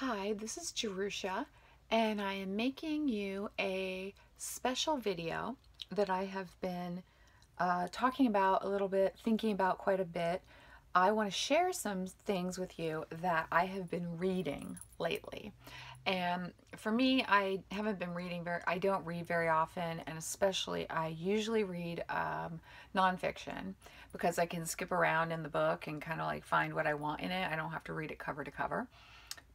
Hi, this is Jerusha, and I am making you a special video that I have been talking about a little bit, thinking about quite a bit. I want to share some things with you that I have been reading lately. And for me, I haven't been reading I don't read very often, and especially I usually read nonfiction because I can skip around in the book and kind of like find what I want in it. I don't have to read it cover to cover.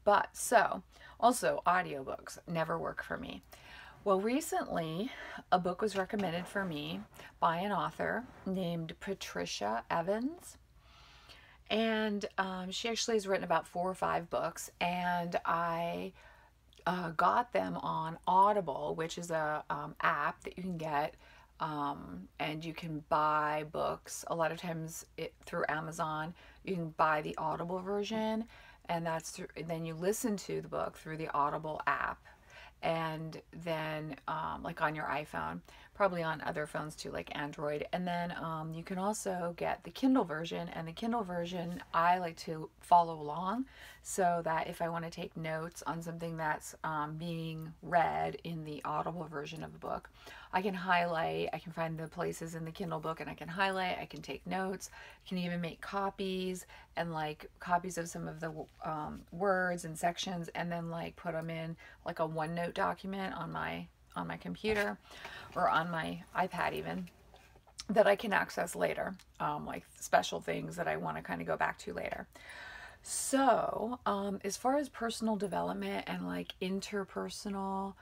But so, also audiobooks never work for me. Well, recently a book was recommended for me by an author named Patricia Evans. And she actually has written about 4 or 5 books, and I got them on Audible, which is a app that you can get, and you can buy books. A lot of times through Amazon, you can buy the Audible version, and then you listen to the book through the Audible app, and then like on your iPhone, probably on other phones too, like Android. And then you can also get the Kindle version, and the Kindle version I like to follow along, so that if I want to take notes on something that's being read in the Audible version of the book, I can highlight, I can find the places in the Kindle book and I can highlight, I can take notes, I can even make copies, and like copies of some of the words and sections, and then like put them in like a OneNote document on my computer or on my iPad even, that I can access later, like special things that I want to kind of go back to later. So as far as personal development and like interpersonal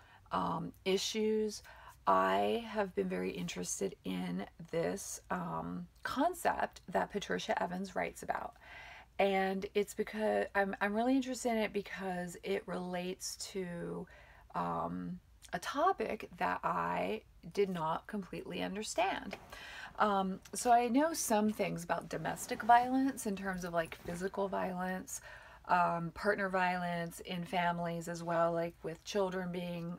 issues, I have been very interested in this concept that Patricia Evans writes about. And it's because I'm really interested in it because it relates to a topic that I did not completely understand. So I know some things about domestic violence in terms of like physical violence, partner violence in families as well, like with children being,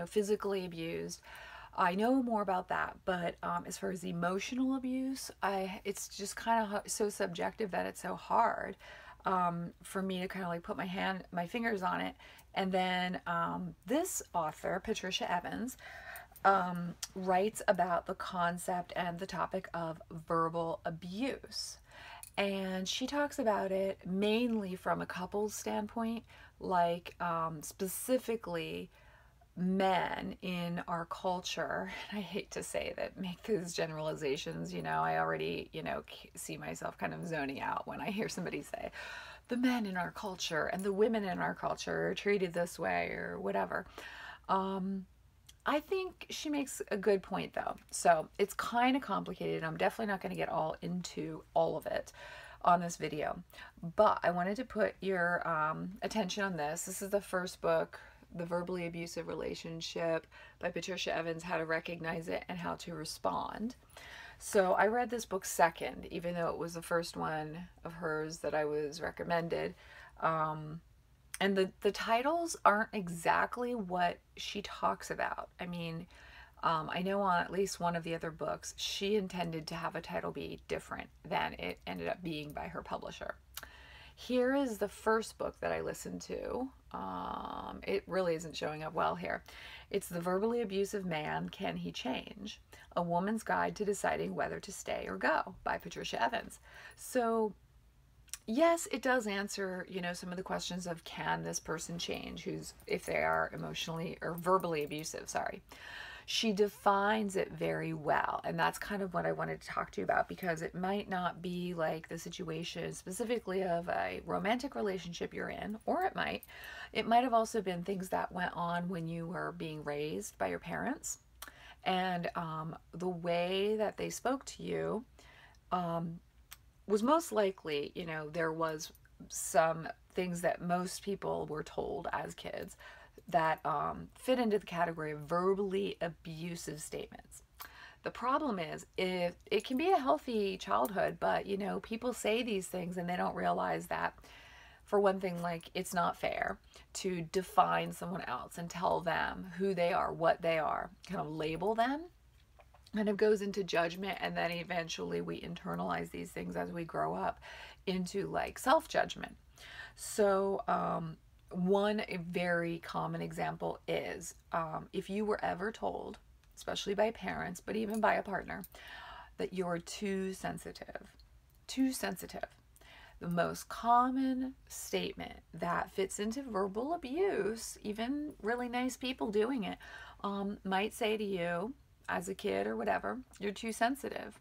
physically abused. I know more about that, but as far as emotional abuse, it's just kind of so subjective that it's so hard for me to kind of like put my fingers on it. And then this author, Patricia Evans, writes about the concept and the topic of verbal abuse. And she talks about it mainly from a couple's standpoint, like specifically men in our culture. And I hate to say that, make these generalizations, I already, see myself kind of zoning out when I hear somebody say, the men in our culture and the women in our culture are treated this way or whatever. I think she makes a good point though. So it's kind of complicated. I'm definitely not going to get all into all of it on this video, but I wanted to put your attention on this. This is the first book, The Verbally Abusive Relationship by Patricia Evans, How to Recognize It and How to Respond. So I read this book second, even though it was the first one of hers that I was recommended. And the titles aren't exactly what she talks about. I mean, I know on at least one of the other books, she intended to have a title be different than it ended up being by her publisher. Here is the first book that I listened to. It really isn't showing up well here. It's The Verbally Abusive Man, Can He Change? A Woman's Guide to Deciding Whether to Stay or Go by Patricia Evans. So yes, it does answer, some of the questions of can this person change if they are emotionally or verbally abusive, sorry. She defines it very well, and that's kind of what I wanted to talk to you about, because it might not be like the situation specifically of a romantic relationship you're in, or it might have also been things that went on when you were being raised by your parents, and the way that they spoke to you was most likely, there was some things that most people were told as kids that fit into the category of verbally abusive statements. The problem is, if it can be a healthy childhood, but people say these things and they don't realize that, for one thing, like, it's not fair to define someone else and tell them who they are, what they are, kind of label them. And it goes into judgment, and then eventually we internalize these things as we grow up into like self-judgment. So one very common example is if you were ever told, especially by parents, but even by a partner, that you're too sensitive. Too sensitive. The most common statement that fits into verbal abuse, even really nice people doing it, might say to you as a kid or whatever, you're too sensitive.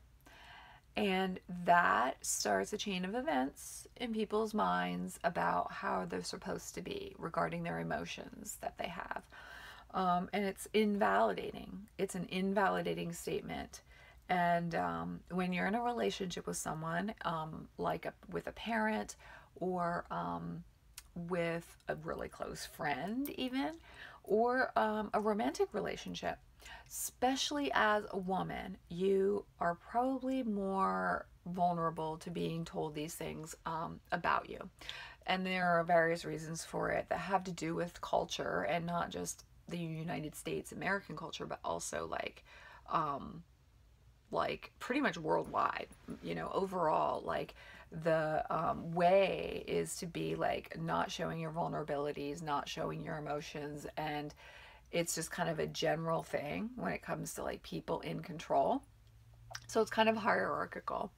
And that starts a chain of events in people's minds about how they're supposed to be regarding their emotions that they have. And it's invalidating. It's an invalidating statement. And when you're in a relationship with someone, with a parent or with a really close friend, even, or a romantic relationship, especially as a woman, you are probably more vulnerable to being told these things about you. And there are various reasons for it that have to do with culture, and not just the United States American culture, but also like pretty much worldwide, overall, like the way is to be like not showing your vulnerabilities, not showing your emotions. And it's just kind of a general thing when it comes to like people in control. So it's kind of hierarchical.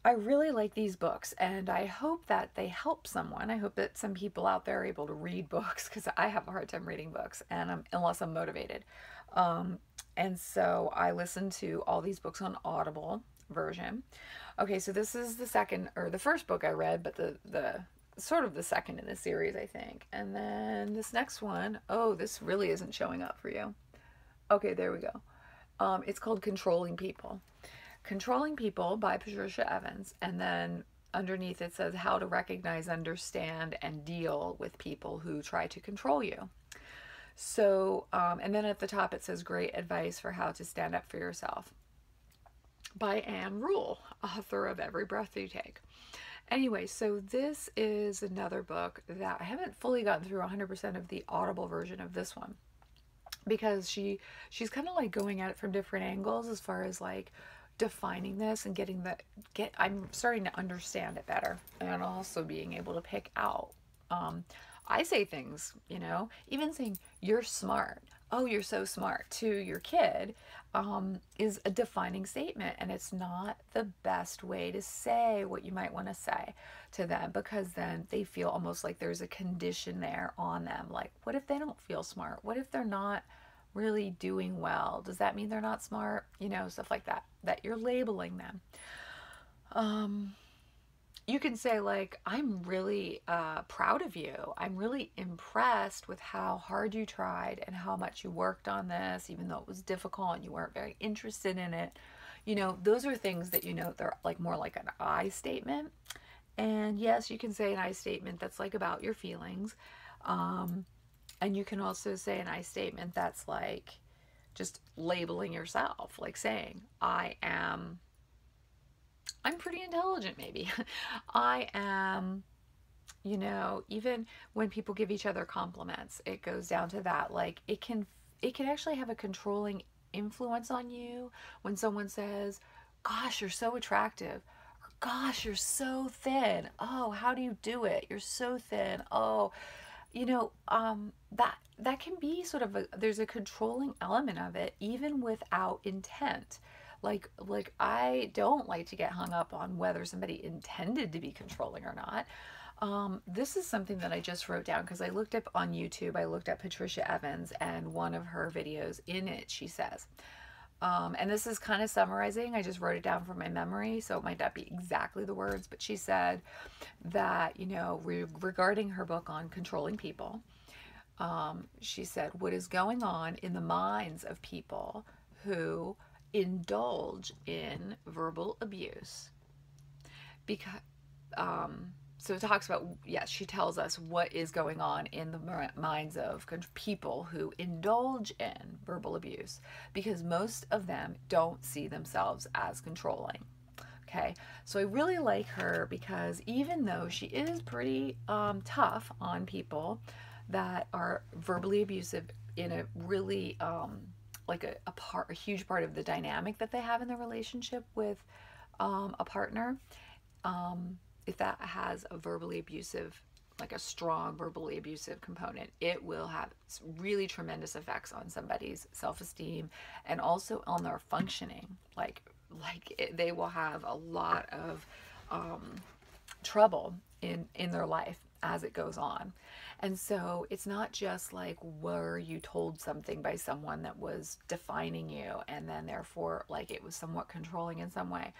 I really like these books, and I hope that they help someone. I hope that some people out there are able to read books, because I have a hard time reading books, and unless I'm motivated. And so I listen to all these books on Audible version. Okay, so this is the second, or the first book I read, but the sort of the second in the series, I think. And then this next one, oh, this really isn't showing up for you. Okay, there we go. It's called Controlling People. Controlling People by Patricia Evans. And then underneath it says how to recognize, understand, and deal with people who try to control you. So, and then at the top it says great advice for how to stand up for yourself by Anne Rule, author of Every Breath You Take. Anyway, so this is another book that I haven't fully gotten through 100% of the Audible version of this one, because she's kind of like going at it from different angles as far as like defining this and I'm starting to understand it better, and also being able to pick out. I say things, even saying you're smart, oh, you're so smart, to your kid is a defining statement, and it's not the best way to say what you might want to say to them, because then they feel almost like there's a condition there on them. Like, what if they don't feel smart? What if they're not really doing well? Does that mean they're not smart? Stuff like that you're labeling them. You can say like, I'm really proud of you. I'm really impressed with how hard you tried and how much you worked on this, even though it was difficult and you weren't very interested in it. Those are things that, they're like more like an I statement. And yes, you can say an I statement that's like about your feelings. And you can also say an I statement that's like just labeling yourself, like saying, I'm pretty intelligent, maybe. I am, even when people give each other compliments, it goes down to that. Like, it can actually have a controlling influence on you when someone says, gosh, you're so attractive, or gosh, you're so thin. Oh, how do you do it? You're so thin. Oh, that can be sort of there's a controlling element of it, even without intent. Like I don't like to get hung up on whether somebody intended to be controlling or not. This is something that I just wrote down because I looked up on YouTube. I looked at Patricia Evans, and one of her videos, in it she says, and this is kind of summarizing, I just wrote it down from my memory, so it might not be exactly the words, but she said that, regarding her book on controlling people, she said, what is going on in the minds of people who indulge in verbal abuse? Because so it talks about, yes, she tells us what is going on in the minds of people who indulge in verbal abuse, because most of them don't see themselves as controlling. Okay, so I really like her because even though she is pretty tough on people that are verbally abusive in a really like a huge part of the dynamic that they have in the relationship with a partner, if that has a verbally abusive like a strong verbally abusive component, it will have really tremendous effects on somebody's self-esteem and also on their functioning. They will have a lot of trouble in their life as it goes on. And so it's not just like, were you told something by someone that was defining you, and then therefore like it was somewhat controlling in some way,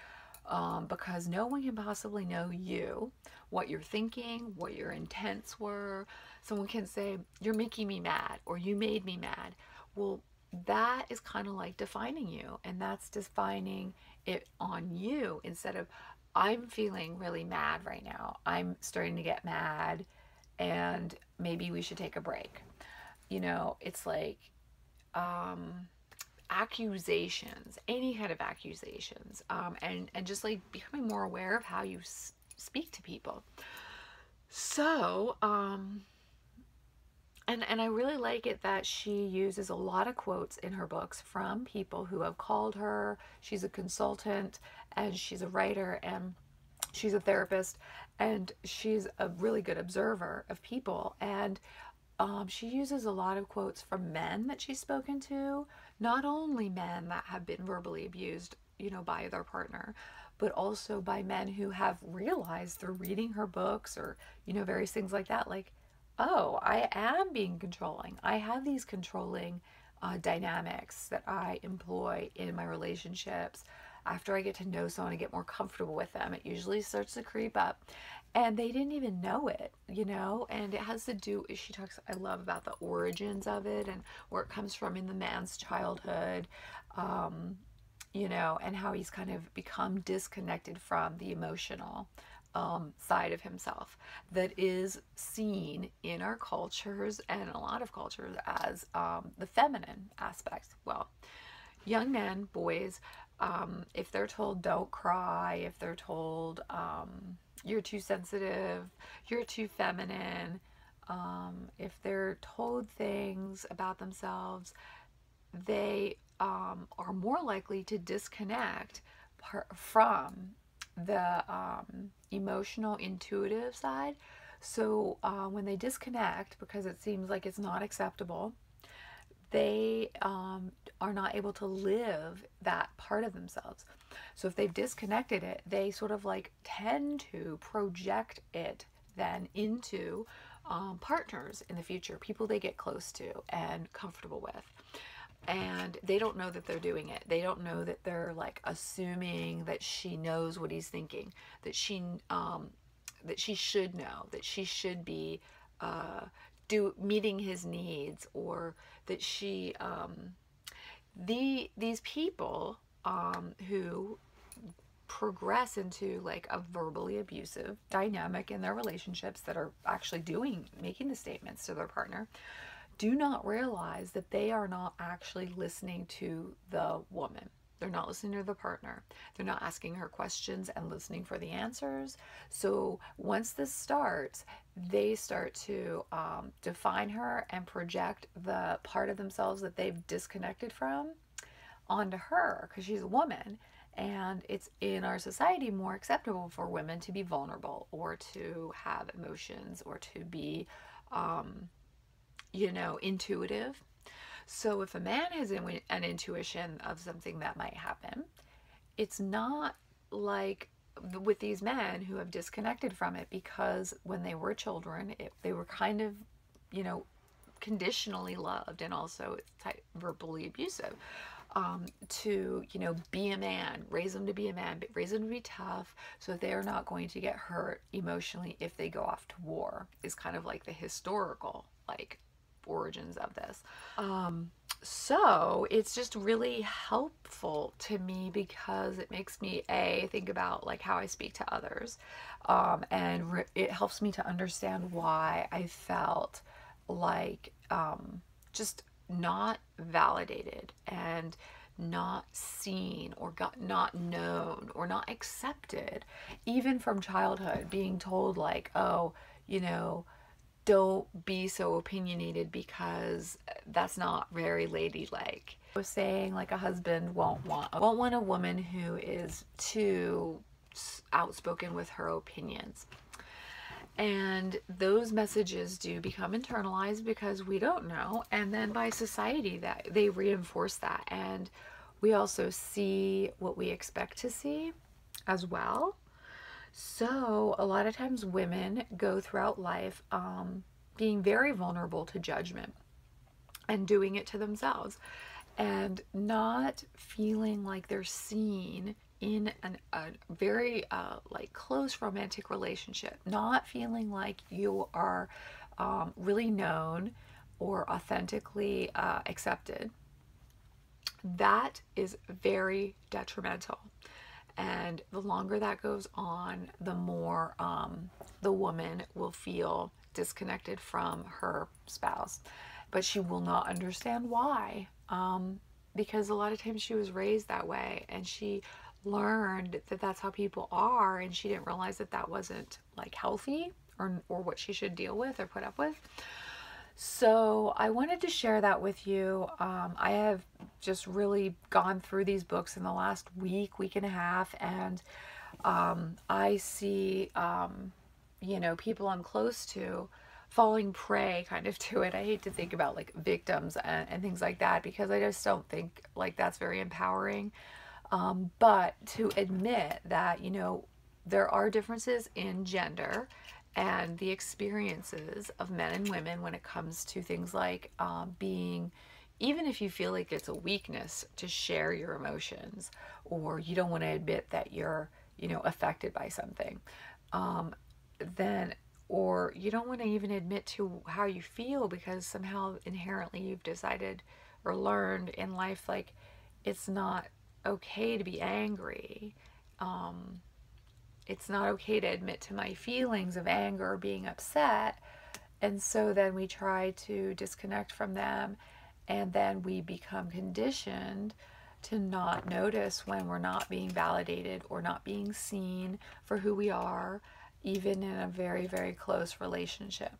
because no one can possibly know you, what you're thinking, what your intents were. Someone can say, you're making me mad, or you made me mad. Well, that is kind of like defining you, and that's defining it on you instead of, I'm feeling really mad right now. I'm starting to get mad and maybe we should take a break. It's like accusations, any kind of accusations, and just like becoming more aware of how you speak to people. So, and I really like it that she uses a lot of quotes in her books from people who have called her. She's a consultant, and she's a writer, and she's a therapist, and she's a really good observer of people. And she uses a lot of quotes from men that she's spoken to, not only men that have been verbally abused, by their partner, but also by men who have realized through reading her books or, various things like that, like, oh, I am being controlling. I have these controlling dynamics that I employ in my relationships. After I get to know someone and get more comfortable with them, it usually starts to creep up. And they didn't even know it, and it has to do, she talks, I love about the origins of it and where it comes from in the man's childhood, and how he's kind of become disconnected from the emotional side of himself that is seen in our cultures and a lot of cultures as the feminine aspect. Well, young men, boys, if they're told don't cry, if they're told you're too sensitive, you're too feminine, if they're told things about themselves, they are more likely to disconnect from the emotional, intuitive side. So when they disconnect, because it seems like it's not acceptable, they are not able to live that part of themselves. So if they've disconnected it, they sort of like tend to project it then into partners in the future, people they get close to and comfortable with. And they don't know that they're doing it. They don't know that they're like assuming that she knows what he's thinking, that she should know, that she should be meeting his needs, or that she these people who progress into like a verbally abusive dynamic in their relationships that are actually making the statements to their partner, do not realize that they are not actually listening to the woman. They're not listening to the partner. They're not asking her questions and listening for the answers. So once this starts, they start to define her and project the part of themselves that they've disconnected from onto her, because she's a woman. And it's in our society more acceptable for women to be vulnerable or to have emotions or to be intuitive. So if a man has an intuition of something that might happen, it's not like with these men who have disconnected from it, because when they were children, they were kind of, conditionally loved and also verbally abusive. To, be a man, raise them to be a man, raise them to be tough so they're not going to get hurt emotionally if they go off to war, is kind of like the historical, like, origins of this. So it's just really helpful to me because it makes me think about like how I speak to others, and it helps me to understand why I felt like just not validated and not seen or not known or not accepted, even from childhood, being told like, oh, don't be so opinionated because that's not very ladylike. I was saying like a husband won't want a woman who is too outspoken with her opinions. And those messages do become internalized because we don't know. And then by society, that they reinforce that. And we also see what we expect to see as well. So a lot of times women go throughout life being very vulnerable to judgment and doing it to themselves and not feeling like they're seen in a very like close romantic relationship, not feeling like you are really known or authentically accepted. That is very detrimental. And the longer that goes on, the more the woman will feel disconnected from her spouse. But she will not understand why. Because a lot of times she was raised that way and she learned that that's how people are, and she didn't realize that that wasn't like healthy or what she should deal with or put up with. So I wanted to share that with you. I have just really gone through these books in the last week and a half, and I see, people I'm close to falling prey kind of to it. I hate to think about like victims and things like that because I just don't think like that's very empowering. But to admit that, there are differences in gender and the experiences of men and women when it comes to things like being, even if you feel like it's a weakness to share your emotions, or you don't want to admit that you're, affected by something, then, or you don't want to even admit to how you feel because somehow inherently you've decided or learned in life like it's not okay to be angry. It's not okay to admit to my feelings of anger or being upset. And so then we try to disconnect from them, and then we become conditioned to not notice when we're not being validated or not being seen for who we are, even in a very, very close relationship.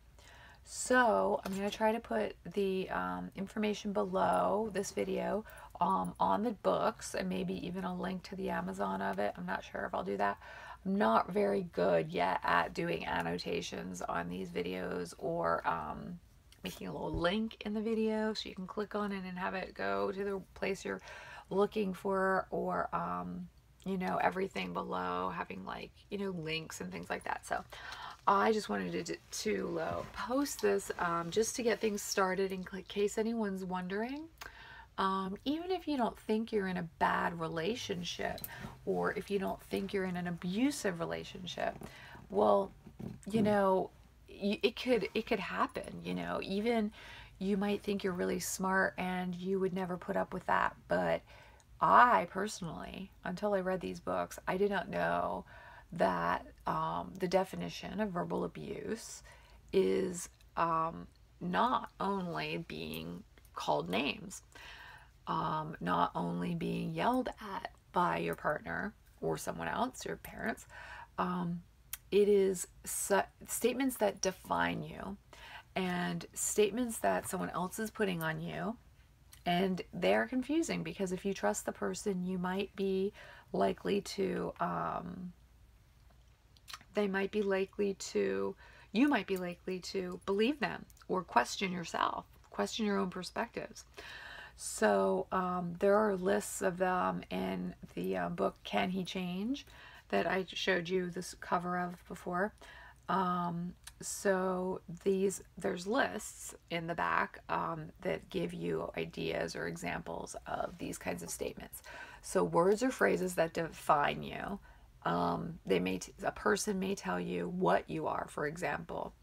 So I'm going to try to put the information below this video on the books, and maybe even a link to the Amazon of it. I'm not sure if I'll do that. I'm not very good yet at doing annotations on these videos, or making a little link in the video so you can click on it and have it go to the place you're looking for, or everything below having like links and things like that. So I just wanted to post this just to get things started in case anyone's wondering. Even if you don't think you're in a bad relationship, or if you don't think you're in an abusive relationship, well, it could happen. Even you might think you're really smart and you would never put up with that, but I personally, until I read these books, I did not know that the definition of verbal abuse is not only being called names, not only being yelled at by your partner or someone else, your parents. It is statements that define you, and statements that someone else is putting on you. And they're confusing because if you trust the person, you might be likely to, you might be likely to believe them or question yourself, question your own perspectives. So there are lists of them in the book Can He Change that I showed you this cover of before. So there's lists in the back that give you ideas or examples of these kinds of statements. So words or phrases that define you. A person may tell you what you are, for example,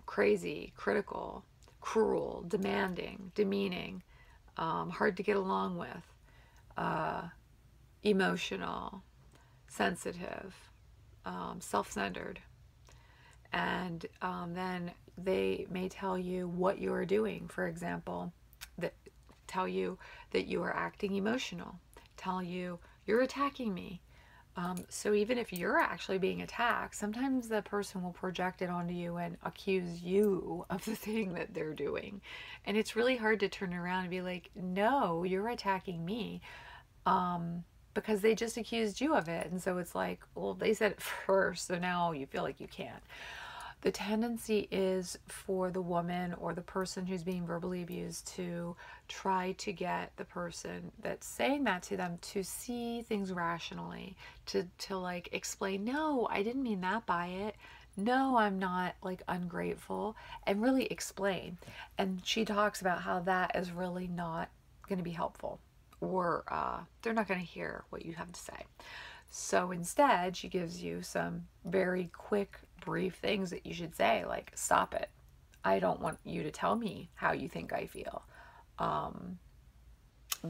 crazy, critical, cruel, demanding, demeaning, hard to get along with, emotional, sensitive, self-centered. And then they may tell you what you are doing, for example, that tell you that you are acting emotional, tell you you're attacking me. So even if you're actually being attacked, sometimes the person will project it onto you and accuse you of the thing that they're doing. And it's really hard to turn around and be like, no, you're attacking me. because they just accused you of it. And so it's like, well, they said it first, so now you feel like you can't. The tendency is for the woman or the person who's being verbally abused to try to get the person that's saying that to them to see things rationally, to like explain, no, I didn't mean that by it. No, I'm not like ungrateful, and really explain. And she talks about how that is really not going to be helpful, or they're not going to hear what you have to say. So instead, she gives you some very quick, brief things that you should say, like, stop it. I don't want you to tell me how you think I feel,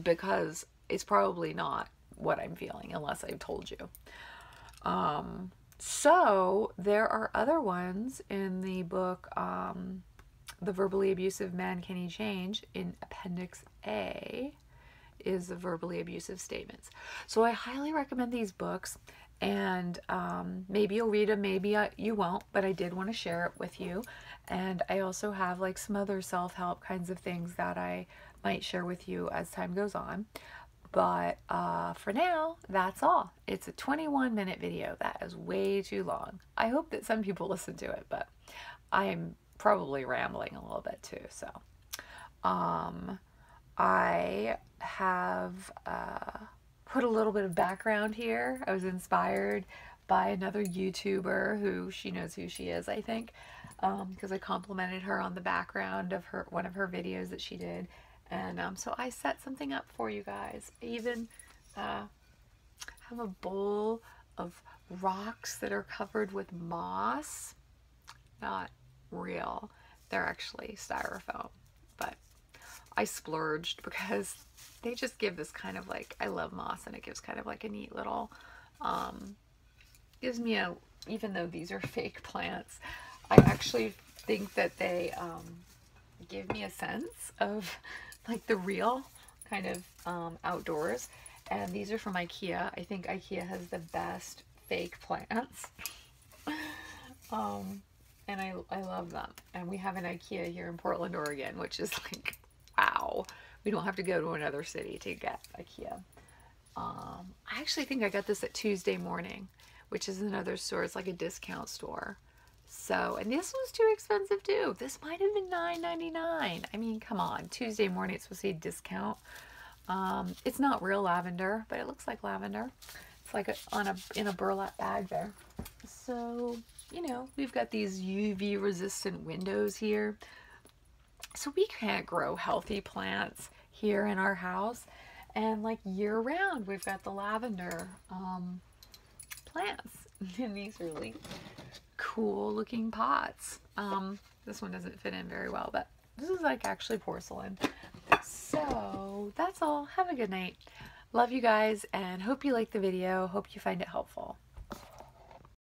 because it's probably not what I'm feeling unless I've told you. So there are other ones in the book, The Verbally Abusive Man, Can He Change? In Appendix A is the verbally abusive statements. So I highly recommend these books, and maybe you'll read them, maybe you won't, but I did want to share it with you. And I also have like some other self-help kinds of things that I might share with you as time goes on. But for now, that's all. It's a 21-minute video. That is way too long. I hope that some people listen to it, but I'm probably rambling a little bit too. So I have put a little bit of background here. I was inspired by another YouTuber who, she knows who she is, I think, because I complimented her on the background of one of her videos that she did. And so I set something up for you guys. I even have a bowl of rocks that are covered with moss. Not real. They're actually styrofoam, but I splurged because they just give this kind of like, I love moss, and it gives kind of like a neat little, gives me a, even though these are fake plants, I actually think that they give me a sense of like the real kind of outdoors. And these are from IKEA. I think IKEA has the best fake plants. And I love them. And we have an IKEA here in Portland, Oregon, which is like, wow. We don't have to go to another city to get IKEA. I actually think I got this at Tuesday Morning, which is another store. It's like a discount store. So, and this was too expensive too. This might have been $9.99. I mean, come on. Tuesday Morning, it's supposed to be a discount. It's not real lavender, but it looks like lavender. It's like in a burlap bag there. So, you know, we've got these UV resistant windows here. So we can't grow healthy plants here in our house. And like year round, we've got the lavender plants in these really cool looking pots. This one doesn't fit in very well, but this is like actually porcelain. So that's all. Have a good night. Love you guys, and hope you like the video. Hope you find it helpful.